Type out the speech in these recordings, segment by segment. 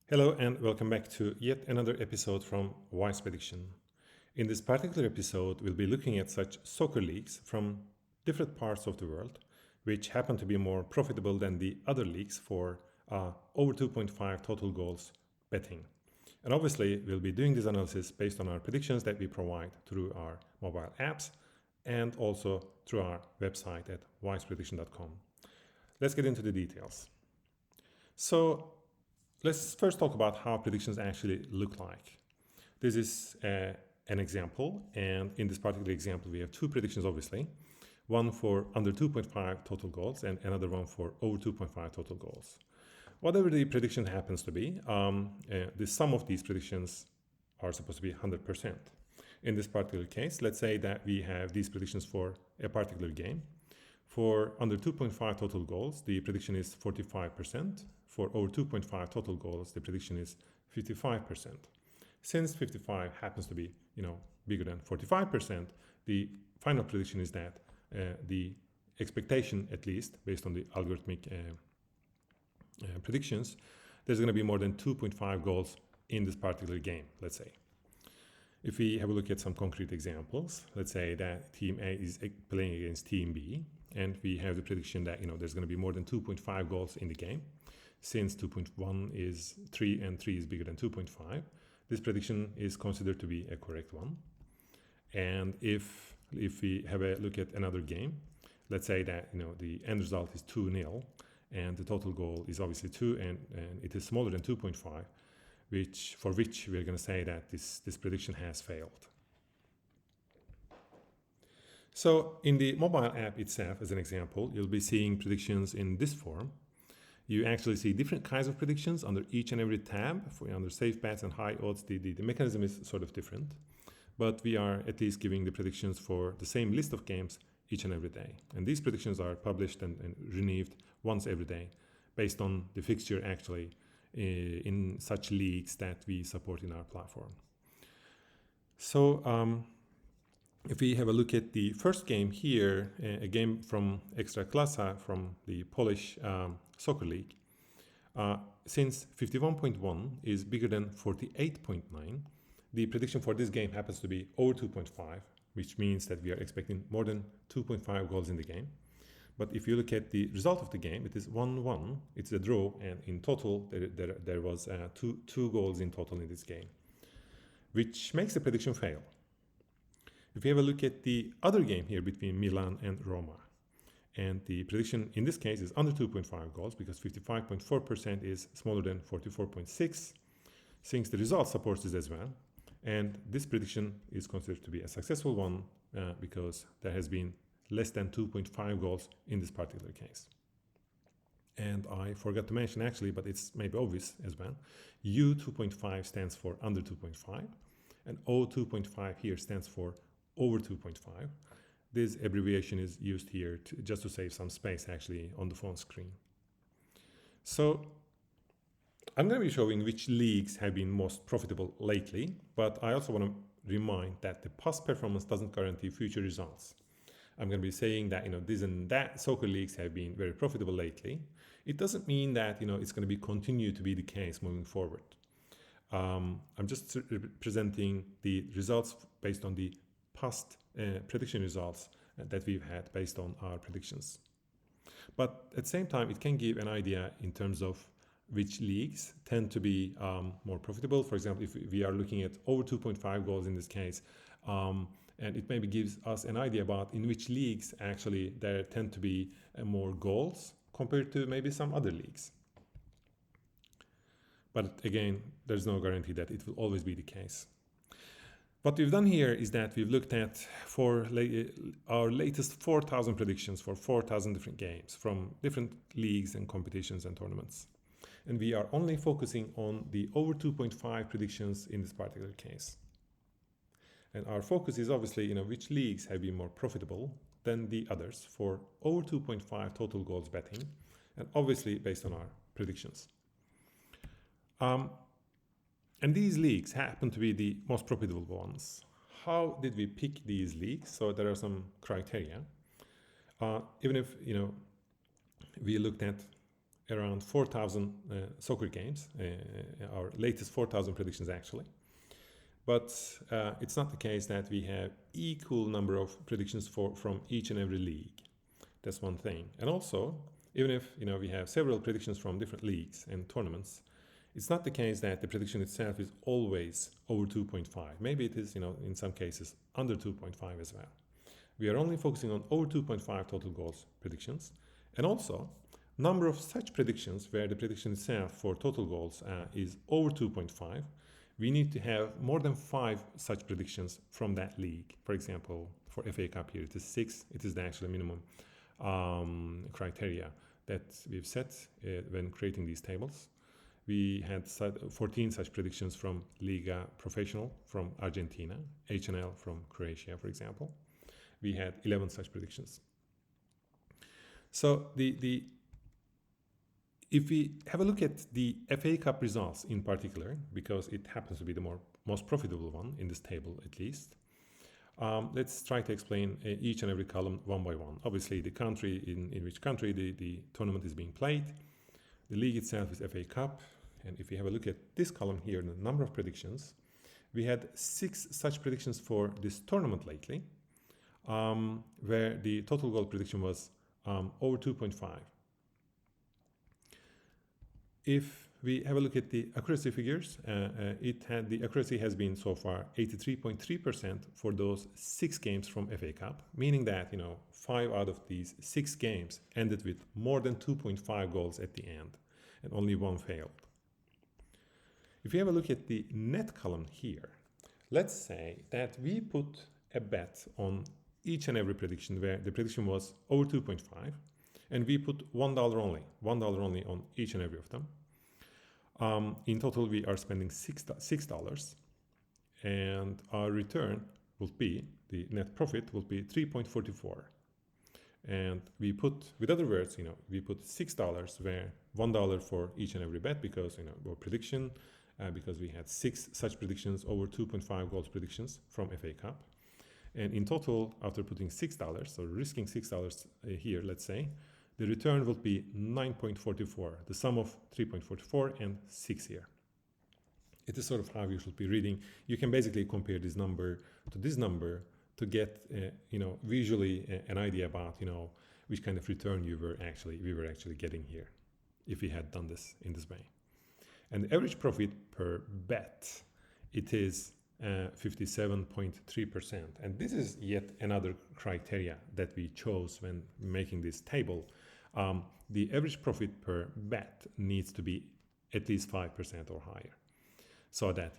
Hello and welcome back to yet another episode from Wise Prediction. In this particular episode, we'll be looking at such soccer leagues from different parts of the world, which happen to be more profitable than the other leagues for over 2.5 total goals betting. And obviously, we'll be doing this analysis based on our predictions that we provide through our mobile apps and also through our website at wiseprediction.com. Let's get into the details. So, let's first talk about how predictions actually look like. This is an example, and in this particular example, we have two predictions, obviously. One for under 2.5 total goals and another one for over 2.5 total goals. Whatever the prediction happens to be, the sum of these predictions are supposed to be 100%. In this particular case, let's say that we have these predictions for a particular game. For under 2.5 total goals, the prediction is 45%. For over 2.5 total goals, the prediction is 55%. Since 55 happens to be, bigger than 45%, the final prediction is that the expectation, at least based on the algorithmic predictions, there's going to be more than 2.5 goals in this particular game, let's say. If we have a look at some concrete examples, let's say that Team A is playing against Team B, and we have the prediction that there's going to be more than 2.5 goals in the game. Since 2.1 is 3 and 3 is bigger than 2.5, this prediction is considered to be a correct one. And if we have a look at another game, let's say that the end result is 2-0 and the total goal is obviously 2 and it is smaller than 2.5, for which we're going to say that this prediction has failed. So in the mobile app itself, as an example, you'll be seeing predictions in this form. You actually see different kinds of predictions under each and every tab. Under safe bets and high odds, the mechanism is sort of different. But we are at least giving the predictions for the same list of games each and every day. And these predictions are published and renewed once every day based on the fixture actually in such leagues that we support in our platform. So if we have a look at the first game here, a game from Ekstraklasa from the Polish soccer league, since 51.1 is bigger than 48.9, the prediction for this game happens to be over 2.5, which means that we are expecting more than 2.5 goals in the game. But if you look at the result of the game, it is 1-1. It's a draw, and in total, there was two goals in total in this game, which makes the prediction fail. If we have a look at the other game here between Milan and Roma, and the prediction in this case is under 2.5 goals because 55.4% is smaller than 44.6, since the result supports this as well. And this prediction is considered to be a successful one because there has been less than 2.5 goals in this particular case. And I forgot to mention actually, but it's maybe obvious as well, U2.5 stands for under 2.5, and O2.5 here stands for over 2.5. This abbreviation is used here just to save some space actually on the phone screen. So I'm going to be showing which leagues have been most profitable lately, but I also want to remind that the past performance doesn't guarantee future results. I'm going to be saying that this and that soccer leagues have been very profitable lately. It doesn't mean that it's going to be continue to be the case moving forward. I'm just presenting the results based on the past prediction results that we've had based on our predictions. But at the same time, it can give an idea in terms of which leagues tend to be more profitable. For example, if we are looking at over 2.5 goals in this case, and it maybe gives us an idea about in which leagues actually there tend to be more goals compared to maybe some other leagues. But again, there's no guarantee that it will always be the case. What we've done here is that we've looked at our latest 4,000 predictions for 4,000 different games from different leagues and competitions and tournaments. And we are only focusing on the over 2.5 predictions in this particular case. And our focus is obviously, which leagues have been more profitable than the others for over 2.5 total goals betting, and obviously based on our predictions. And these leagues happen to be the most profitable ones. How did we pick these leagues? So there are some criteria. Even if we looked at around 4,000 soccer games, our latest 4,000 predictions actually. But it's not the case that we have equal number of predictions from each and every league. That's one thing. And also, even if we have several predictions from different leagues and tournaments, it's not the case that the prediction itself is always over 2.5. Maybe it is, in some cases, under 2.5 as well. We are only focusing on over 2.5 total goals predictions. And also, number of such predictions where the prediction itself for total goals is over 2.5, we need to have more than 5 such predictions from that league. For example, for FA Cup here, it is 6. It is the actual minimum criteria that we've set when creating these tables. We had 14 such predictions from Liga Professional from Argentina, HNL from Croatia, for example. We had 11 such predictions. So if we have a look at the FA Cup results in particular, because it happens to be the most profitable one in this table at least, let's try to explain each and every column one by one. Obviously, the country in which country the tournament is being played. The league itself is FA Cup. And if we have a look at this column here, the number of predictions, we had 6 such predictions for this tournament lately, where the total goal prediction was over 2.5. If we have a look at the accuracy figures, the accuracy has been so far 83.3% for those 6 games from FA Cup, meaning that 5 out of these 6 games ended with more than 2.5 goals at the end, and only 1 failed. If you have a look at the net column here, let's say that we put a bet on each and every prediction where the prediction was over 2.5, and we put $1 only on each and every of them. In total, we are spending $6, and our return will be, the net profit will be 3.44. And we put, with other words, we put $6 where $1 for each and every bet because, our prediction, because we had 6 such predictions, over 2.5 goals predictions from FA Cup. And in total, after putting $6, so risking $6 here, let's say, the return will be 9.44, the sum of 3.44 and 6 here. It is sort of how you should be reading. You can basically compare this number to this number to get, visually an idea about, which kind of return we were actually getting here if we had done this in this way. And the average profit per bet, it is 57.3%. And this is yet another criteria that we chose when making this table. The average profit per bet needs to be at least 5% or higher, so that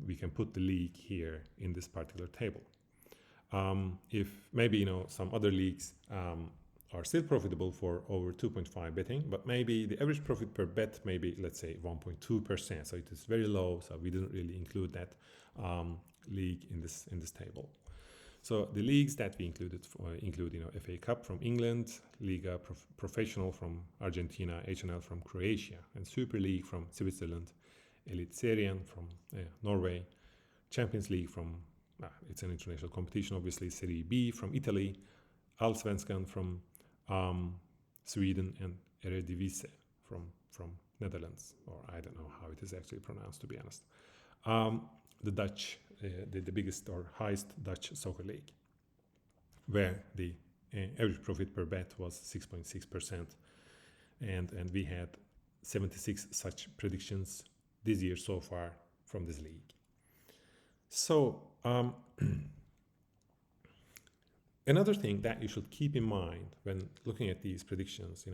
we can put the league here in this particular table. If maybe some other leagues are still profitable for over 2.5 betting, but maybe the average profit per bet maybe, let's say, 1.2%. So it is very low. So we didn't really include that league in this table. So the leagues that we include FA Cup from England, Liga Professional from Argentina, HNL from Croatia, and Super League from Switzerland, Elitserien from Norway, Champions League from it's an international competition, obviously, Serie B from Italy, Allsvenskan from Sweden, and Eredivisie from Netherlands, or I don't know how it is actually pronounced, to be honest. The Dutch, the biggest or highest Dutch soccer league, where the average profit per bet was 6.6%, and we had 76 such predictions this year so far from this league. So another thing that you should keep in mind when looking at these predictions,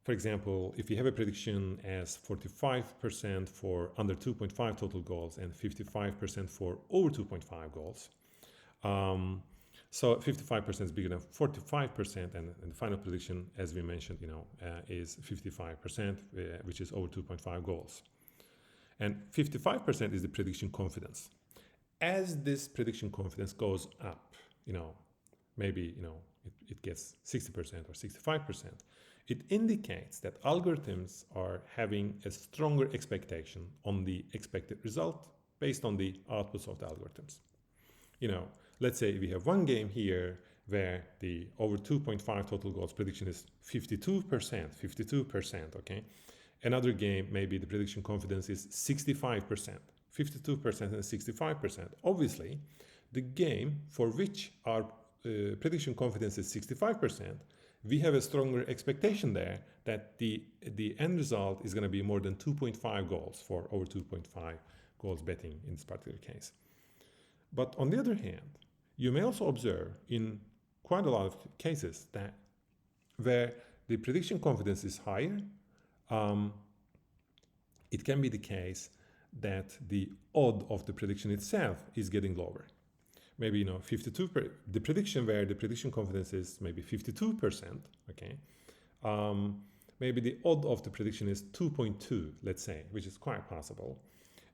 for example, if you have a prediction as 45% for under 2.5 total goals and 55% for over 2.5 goals, so 55% is bigger than 45%, and the final prediction, as we mentioned, is 55%, which is over 2.5 goals. And 55% is the prediction confidence. As this prediction confidence goes up, maybe it gets 60% or 65%. It indicates that algorithms are having a stronger expectation on the expected result based on the outputs of the algorithms. Let's say we have one game here where the over 2.5 total goals prediction is 52%, okay? Another game, maybe the prediction confidence is 65%, 52% and 65%. Obviously, the game for which our prediction confidence is 65%, we have a stronger expectation there that the end result is going to be more than 2.5 goals for over 2.5 goals betting in this particular case. But on the other hand, you may also observe in quite a lot of cases that where the prediction confidence is higher, it can be the case that the odd of the prediction itself is getting lower. Maybe, 52, the prediction where the prediction confidence is maybe 52%, okay? Maybe the odd of the prediction is 2.2, let's say, which is quite possible.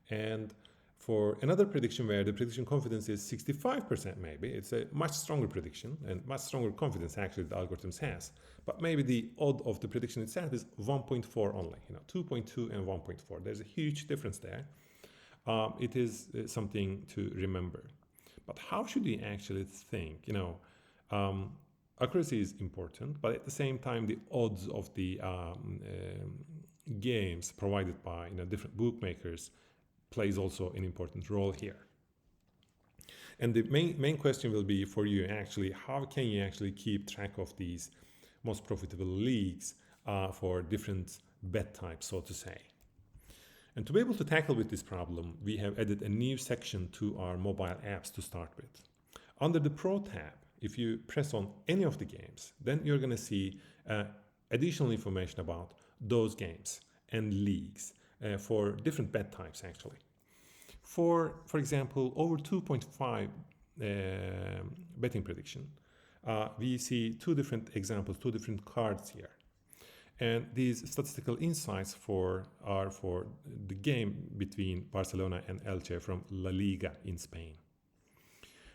And for another prediction where the prediction confidence is 65%, maybe, it's a much stronger prediction and much stronger confidence actually the algorithms has. But maybe the odd of the prediction itself is 1.4 only, 2.2 and 1.4. There's a huge difference there. It is something to remember. But how should we actually think? Accuracy is important, but at the same time, the odds of the games provided by different bookmakers plays also an important role here. And the main question will be for you actually, how can you actually keep track of these most profitable leagues for different bet types, so to say? And to be able to tackle with this problem, we have added a new section to our mobile apps to start with. Under the Pro tab, if you press on any of the games, then you're going to see additional information about those games and leagues for different bet types actually. For example, over 2.5 betting prediction, we see two different examples, two different cards here. And these statistical insights are for the game between Barcelona and Elche from La Liga in Spain.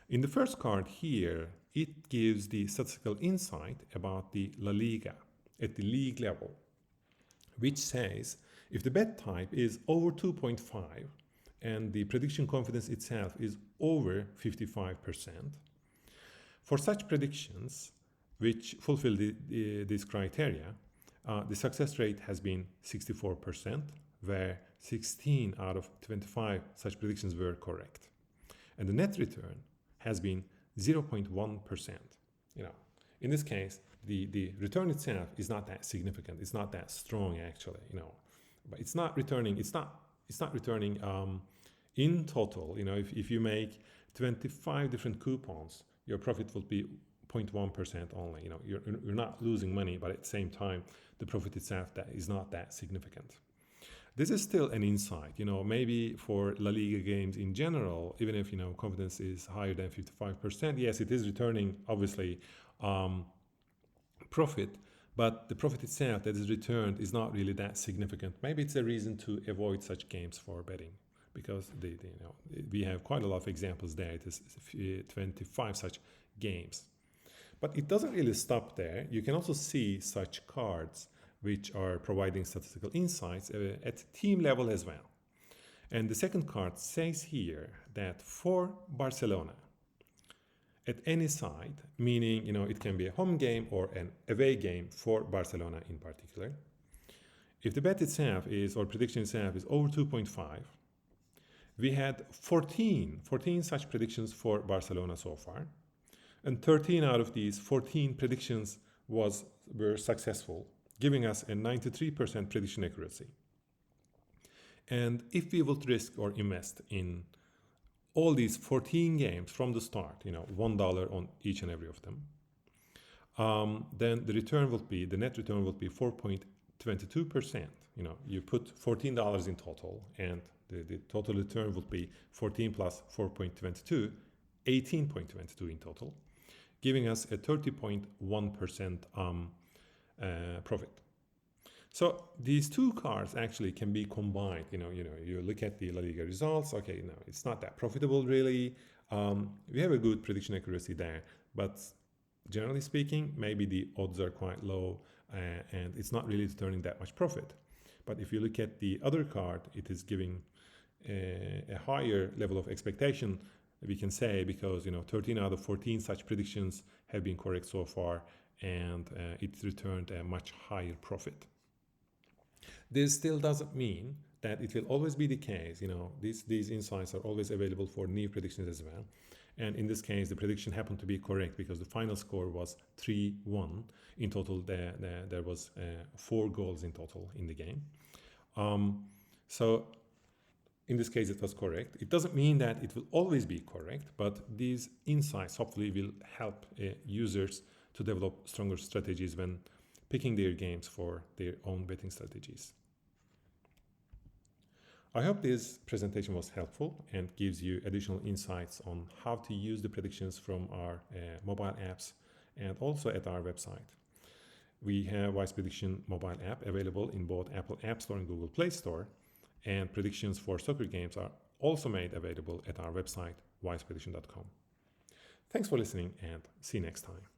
In the first card here, it gives the statistical insight about the La Liga at the league level, which says if the bet type is over 2.5 and the prediction confidence itself is over 55%, for such predictions which fulfill these criteria, the success rate has been 64%, where 16 out of 25 such predictions were correct. And the net return has been 0.1%. In this case, the return itself is not that significant. It's not that strong actually, but it's not returning in total. If you make 25 different coupons, your profit will be 0.1% only. You're not losing money, but at the same time, the profit itself that is not that significant. This is still an insight. Maybe for La Liga games in general, even if confidence is higher than 55%, yes, it is returning obviously profit, but the profit itself that is returned is not really that significant. Maybe it's a reason to avoid such games for betting, because we have quite a lot of examples there. It is 25 such games. But it doesn't really stop there. You can also see such cards which are providing statistical insights at team level as well. And the second card says here that for Barcelona, at any side, meaning it can be a home game or an away game for Barcelona in particular, if the bet itself is, or prediction itself is over 2.5, we had 14 such predictions for Barcelona so far. And 13 out of these 14 predictions were successful, giving us a 93% prediction accuracy. And if we would risk or invest in all these 14 games from the start, $1 on each and every of them, then the net return would be 4.22%. You put $14 in total, and the total return would be 14 plus 4.22, 18.22 in total, giving us a 30.1% profit. So these two cards actually can be combined. You look at the La Liga results. Okay, no, it's not that profitable really. We have a good prediction accuracy there, but generally speaking, maybe the odds are quite low and it's not really turning that much profit. But if you look at the other card, it is giving a higher level of expectation we can say, because 13 out of 14 such predictions have been correct so far, and it returned a much higher profit. This still doesn't mean that it will always be the case. These insights are always available for new predictions as well. And in this case, the prediction happened to be correct because the final score was 3-1. In total, there was 4 goals in total in the game. So in this case, it was correct. It doesn't mean that it will always be correct, but these insights hopefully will help users to develop stronger strategies when picking their games for their own betting strategies. I hope this presentation was helpful and gives you additional insights on how to use the predictions from our mobile apps and also at our website. We have Wise Prediction mobile app available in both Apple App Store and Google Play Store, and predictions for soccer games are also made available at our website, wiseprediction.com. Thanks for listening, and see you next time.